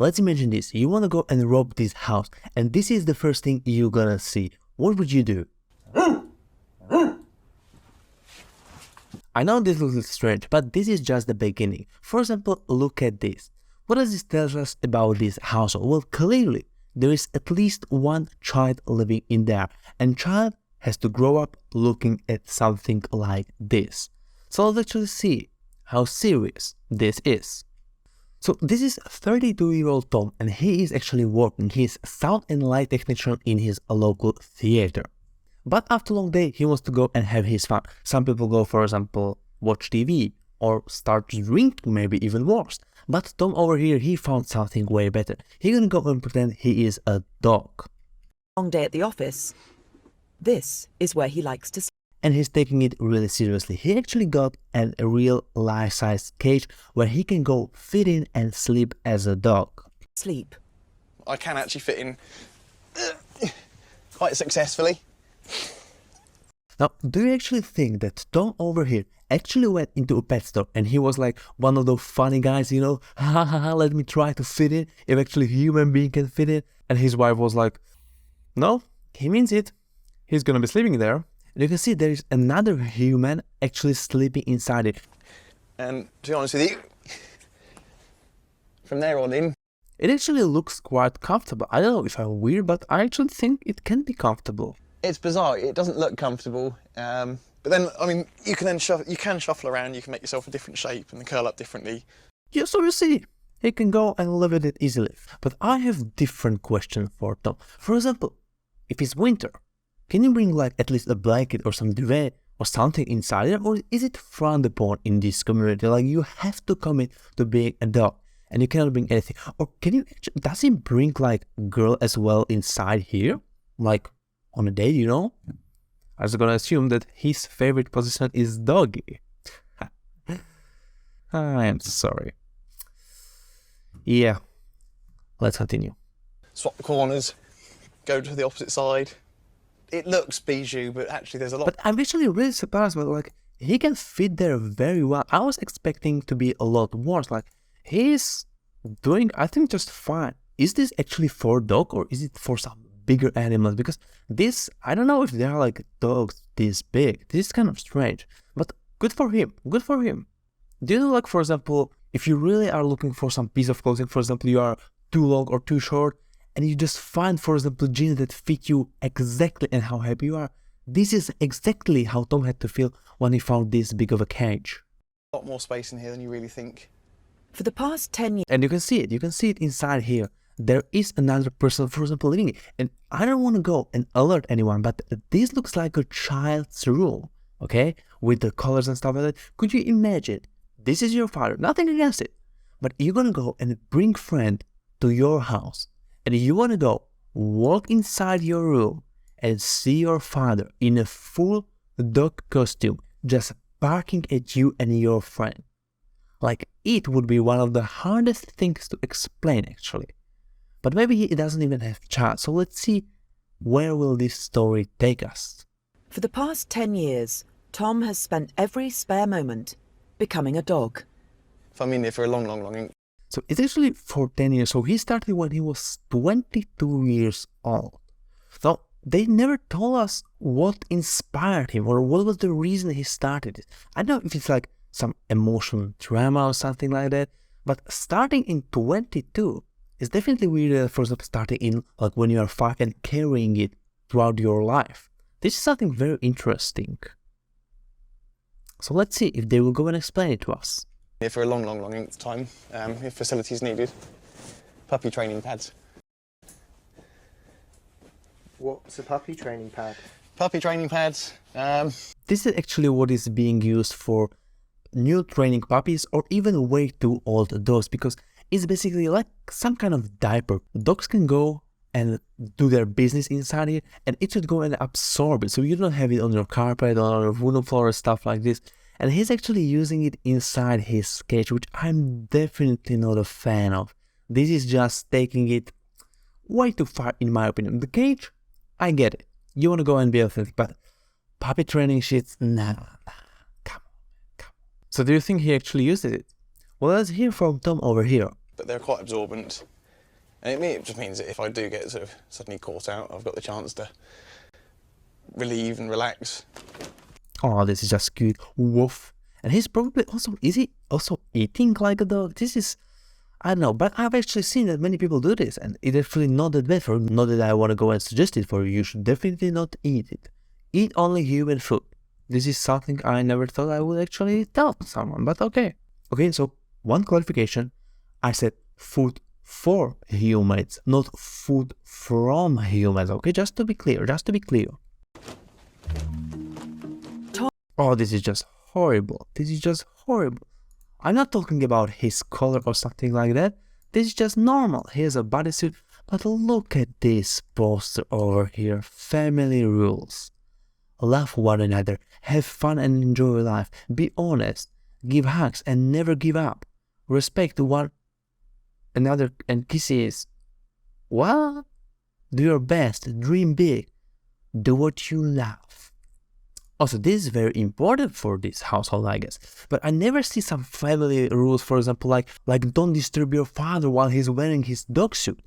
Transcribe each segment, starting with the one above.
let's imagine this. You want to go and rob this house, and this is the first thing you're gonna see. What would you do? I know this looks strange, but this is just the beginning. For example, look at this. What does this tell us about this household? Well, clearly, there is at least one child living in there, and child has to grow up looking at something like this. So let's actually see how serious this is. So this is 32-year-old Tom, and he is actually working. He is sound and light technician in his local theater. But after a long day, he wants to go and have his fun. Some people go, for example, watch TV or start drinking, maybe even worse. But Tom over here, he found something way better. He's gonna go and pretend he is a dog. Long day at the office. This is where he likes to sleep. And he's taking it really seriously. He actually got a real life-size cage where he can go fit in and sleep as a dog. I can actually fit in quite successfully. Now, do you actually think that Tom over here actually went into a pet store and he was like one of those funny guys, you know, ha ha ha, let me try to fit in, if actually a human being can fit in? And his wife was like, no, he means it. He's gonna be sleeping there. And you can see there is another human actually sleeping inside it. And to be honest with you, from there on in, it actually looks quite comfortable. I don't know if I'm weird, but I actually think it can be comfortable. it's bizarre. It doesn't look comfortable. But then, I mean, you can shuffle around. You can make yourself a different shape and curl up differently. Yeah, so you see, he can go and live with it easily. But I have different questions for Tom. For example, if it's winter, can you bring like at least a blanket or some duvet or something inside there? Or is it frowned upon in this community? Like you have to commit to being a dog and you cannot bring anything. Or can you actually, does he bring like girl as well inside here? Like on a date, you know? I was gonna assume that his favorite position is doggy. I am sorry. Yeah, let's continue. Swap the corners, go to the opposite side. It looks bijou, but actually there's a lot. But I'm actually really surprised, but like, he can fit there very well. I was expecting to be a lot worse. Like, he's doing, I think, just fine. Is this actually for dog or is it for some bigger animals? Because this, I don't know if they are like dogs this big. This is kind of strange, but good for him. Good for him. Do you know, like, for example, if you really are looking for some piece of clothing, for example, you are too long or too short, and you just find, for example, jeans that fit you exactly and how happy you are. This is exactly how Tom had to feel when he found this big of a cage. A lot more space in here than you really think. For the past 10 years... And you can see it inside here. There is another person, for example, living it. And I don't want to go and alert anyone, but this looks like a child's room, okay? With the colors and stuff like that. Could you imagine? This is your father, nothing against it. But you're going to go and bring friend to your house. And you want to go walk inside your room and see your father in a full dog costume just barking at you and your friend. Like, it would be one of the hardest things to explain, actually. But maybe he doesn't even have a child, so let's see where will this story take us. For the past 10 years, Tom has spent every spare moment becoming a dog. If I'm in here for a long, long, long... So it's actually for 10 years. So he started when he was 22 years old. So they never told us what inspired him or what was the reason he started it. I don't know if it's like some emotional drama or something like that. But starting in 22 is definitely weirder, for example, starting in like when you are 5 and carrying it throughout your life. This is something very interesting. So let's see if they will go and explain it to us. Here for a long, long, long time, if facilities needed. Puppy training pads. What's a puppy training pad? Puppy training pads. This is actually what is being used for new training puppies or even way too old dogs, because it's basically like some kind of diaper. Dogs can go and do their business inside here and it should go and absorb it. So you don't have it on your carpet or on your wooden floor or stuff like this. And he's actually using it inside his cage, which I'm definitely not a fan of. This is just taking it way too far in my opinion. The cage, I get it. You want to go and be authentic, but puppy training shit, nah, come on. So do you think he actually uses it? Well, let's hear from Tom over here. But they're quite absorbent. And it just means that if I do get sort of suddenly caught out, I've got the chance to relieve and relax. Oh, this is just cute. Woof. And he's probably also, is he also eating like a dog? This is, I don't know, but I've actually seen that many people do this, and it's actually not that bad for you. Not that I want to go and suggest it for you. You should definitely not eat it. Eat only human food. This is something I never thought I would actually tell someone, but okay. Okay, so one clarification. I said food for humans, not food from humans, okay? Just to be clear, Oh, this is just horrible. This is just horrible. I'm not talking about his color or something like that. This is just normal. He has a bodysuit. But look at this poster over here. Family rules. Love one another. Have fun and enjoy life. Be honest. Give hugs and never give up. Respect one another and kisses. What? Do your best. Dream big. Do what you love. Also, this is very important for this household, I guess. But I never see some family rules, for example, like don't disturb your father while he's wearing his dog suit.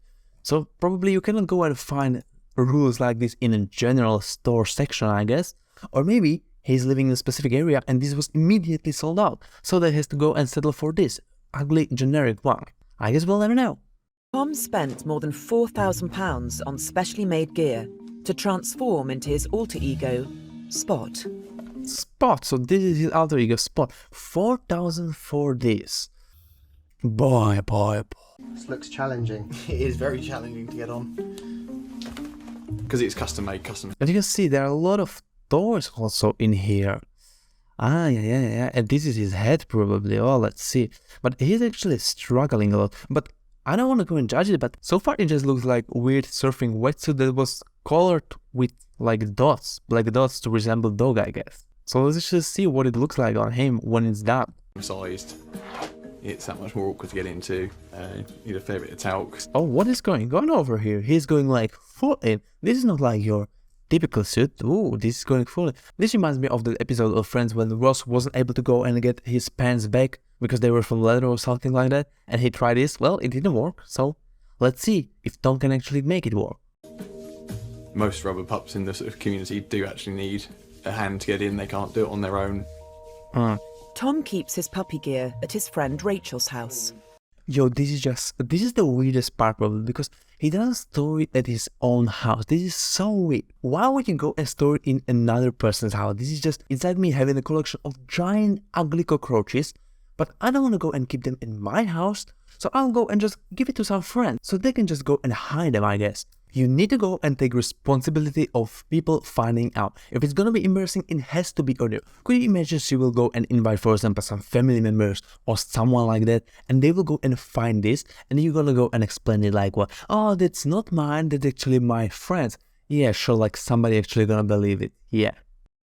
So probably you cannot go and find rules like this in a general store section, I guess. Or maybe he's living in a specific area and this was immediately sold out. So they has to go and settle for this ugly generic one. I guess we'll never know. Tom spent more than £4,000 on specially made gear to transform into his alter ego, Spot. Spot, so this is his alter ego, Spot. 4,000 for this. Boy. This looks challenging. It is very challenging to get on. Because it's custom made, custom. As you can see, there are a lot of toys also in here. Ah, yeah. And this is his head probably. Oh, let's see. But he's actually struggling a lot. But I don't want to go and judge it, but so far it just looks like weird surfing wetsuit that was colored with like dots, black dots to resemble dog, I guess. So let's just see what it looks like on him when it's done. Sized. It's that much more awkward to get into. Need a fair bit of talc. Oh, what is going on over here? He's going like full in. This is not like your typical suit. Ooh, this is going full in. This reminds me of the episode of Friends when Ross wasn't able to go and get his pants back because they were from leather or something like that. And he tried this. Well, it didn't work. So let's see if Tom can actually make it work. Most rubber pups in the sort of community do actually need a hand to get in. They can't do it on their own. Tom keeps his puppy gear at his friend Rachel's house. Yo, this is the weirdest part probably because he doesn't store it at his own house. This is so weird. Why would you go and store it in another person's house? This is just, it's like me having a collection of giant ugly cockroaches, but I don't want to go and keep them in my house, so I'll go and just give it to some friends so they can just go and hide them, I guess. You need to go and take responsibility of people finding out. If it's gonna be embarrassing, it has to be on you. Could you imagine she will go and invite, for example, some family members or someone like that, and they will go and find this, and you're gonna go and explain it like, what? Oh, that's not mine, that's actually my friend's. Yeah, sure, like somebody actually gonna believe it. Yeah.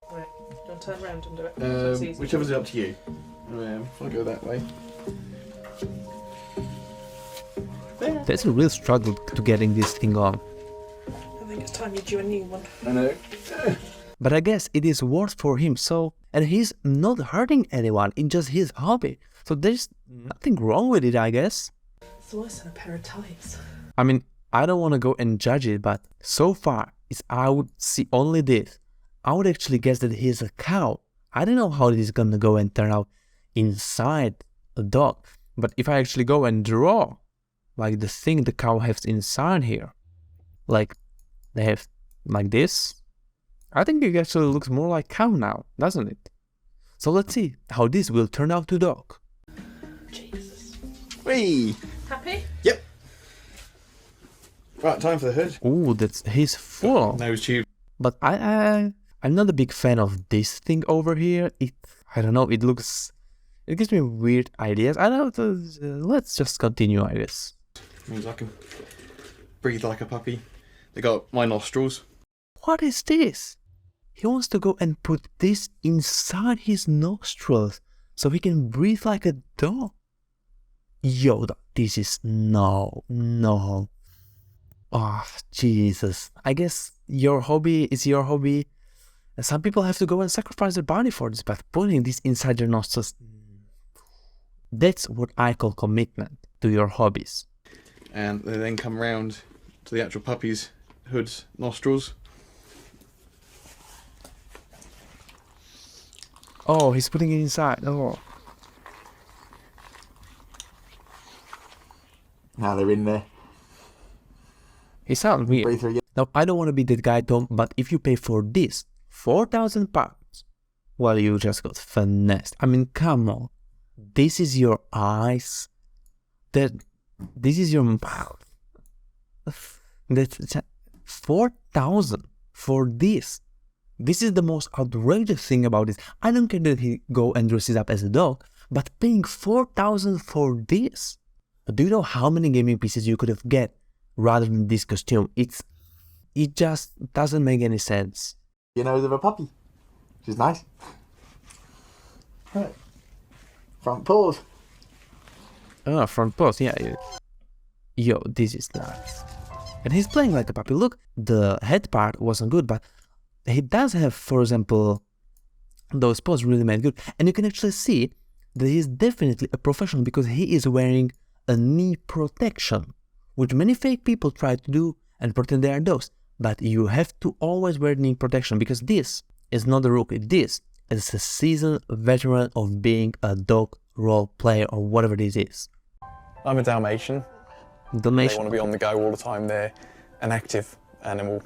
Right, do you want to turn around and do it? So it's easy. Whichever's up to you. I'll go that way. There's a real struggle to getting this thing on. I think it's time you do a new one. I know. But I guess it is worth for him, so, and he's not hurting anyone, it's just his hobby. So there's nothing wrong with it, I guess. It's worse than a pair of tights. I mean, I don't want to go and judge it, but so far, I would see only this. I would actually guess that he's a cow. I don't know how this is gonna go and turn out inside a dog. But if I actually go and draw, like the thing the cow has inside here, like they have like this, I think it actually looks more like cow now, doesn't it? So let's see how this will turn out to dog. Jesus. Whee! Happy? Yep. Right, time for the hood. Ooh, he's full. Nose tube. But I'm not a big fan of this thing over here. I don't know, it gives me weird ideas. I don't know, let's just continue, I guess. Means I can breathe like a puppy. They got my nostrils. What is this? He wants to go and put this inside his nostrils so he can breathe like a dog. Yo, this is no. Oh, Jesus. I guess your hobby is your hobby. And some people have to go and sacrifice their body for this, but putting this inside their nostrils, that's what I call commitment to your hobbies. and they then come round to the actual puppy's hood's nostrils. Oh, he's putting it inside. Oh. Now they're in there. He sounds weird. Breathe through. Now, I don't want to be that guy, Tom, but if you pay for this, £4,000, well, you just got finessed. I mean, come on. This is your eyes. This is your mouth. That's 4,000 for this. This is the most outrageous thing about this. I don't care that he go and dresses up as a dog, but paying 4,000 for this. Do you know how many gaming pieces you could have get rather than this costume? It just doesn't make any sense. You nose of a puppy, which is nice. Right. Front paws. Oh, front paws, yeah. Yo, this is nice. And he's playing like a puppy. Look, the head part wasn't good, but he does have, for example, those paws really made good. And you can actually see that he's definitely a professional because he is wearing a knee protection, which many fake people try to do and pretend they are dogs. But you have to always wear knee protection because this is not a rookie. This is a seasoned veteran of being a dog role player or whatever this is. I'm a Dalmatian. They want to be on the go all the time. They're an active animal.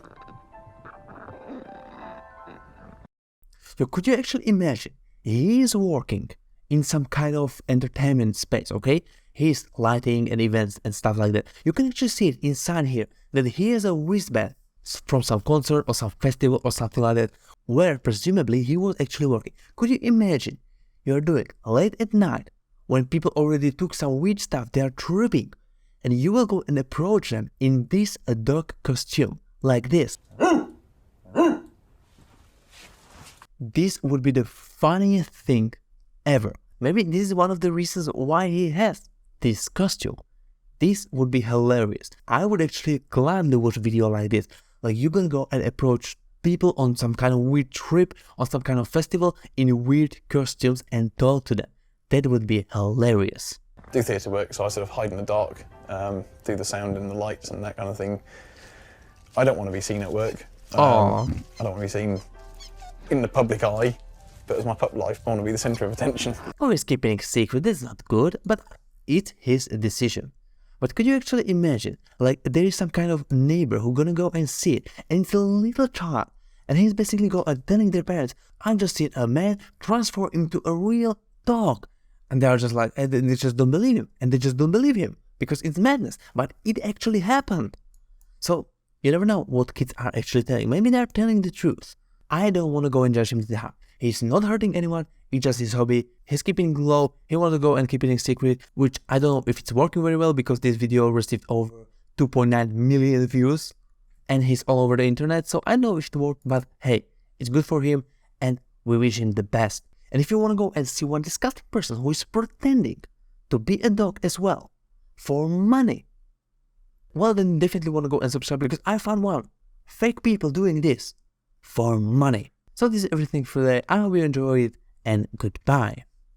So could you actually imagine? He is working in some kind of entertainment space, okay? He's lighting and events and stuff like that. You can actually see it inside here that he has a wristband from some concert or some festival or something like that, where presumably he was actually working. Could you imagine you're doing late at night when people already took some weird stuff, they are tripping, and you will go and approach them in this dog costume like this? This would be the funniest thing ever. Maybe this is one of the reasons why he has this costume. This would be hilarious. I would actually gladly watch a video like this. Like, you can go and approach people on some kind of weird trip, on some kind of festival in weird costumes and talk to them. That would be hilarious. I do theatre work, so I sort of hide in the dark, do the sound and the lights and that kind of thing. I don't want to be seen at work. I don't want to be seen in the public eye, but as my pup life, I want to be the centre of attention. Always keeping a secret, that's not good, but it's his decision. But could you actually imagine, like, there is some kind of neighbor who's gonna go and see it, and it's a little child, and he's basically telling their parents, I'm just seeing a man transform into a real dog. And they are just like, and they just don't believe him, and they just don't believe him, because it's madness, but it actually happened. So, you never know what kids are actually telling. Maybe they're telling the truth. I don't want to go and judge him to the heart. He's not hurting anyone, it's just his hobby. He's keeping it low, he wants to go and keep it in secret, which I don't know if it's working very well because this video received over 2.9 million views and he's all over the internet, so I know it should work, but hey, it's good for him and we wish him the best. And if you want to go and see one disgusting person who is pretending to be a dog as well for money, well, then definitely want to go and subscribe because I found one. Fake people doing this for money. So this is everything for today. I hope you enjoyed and goodbye.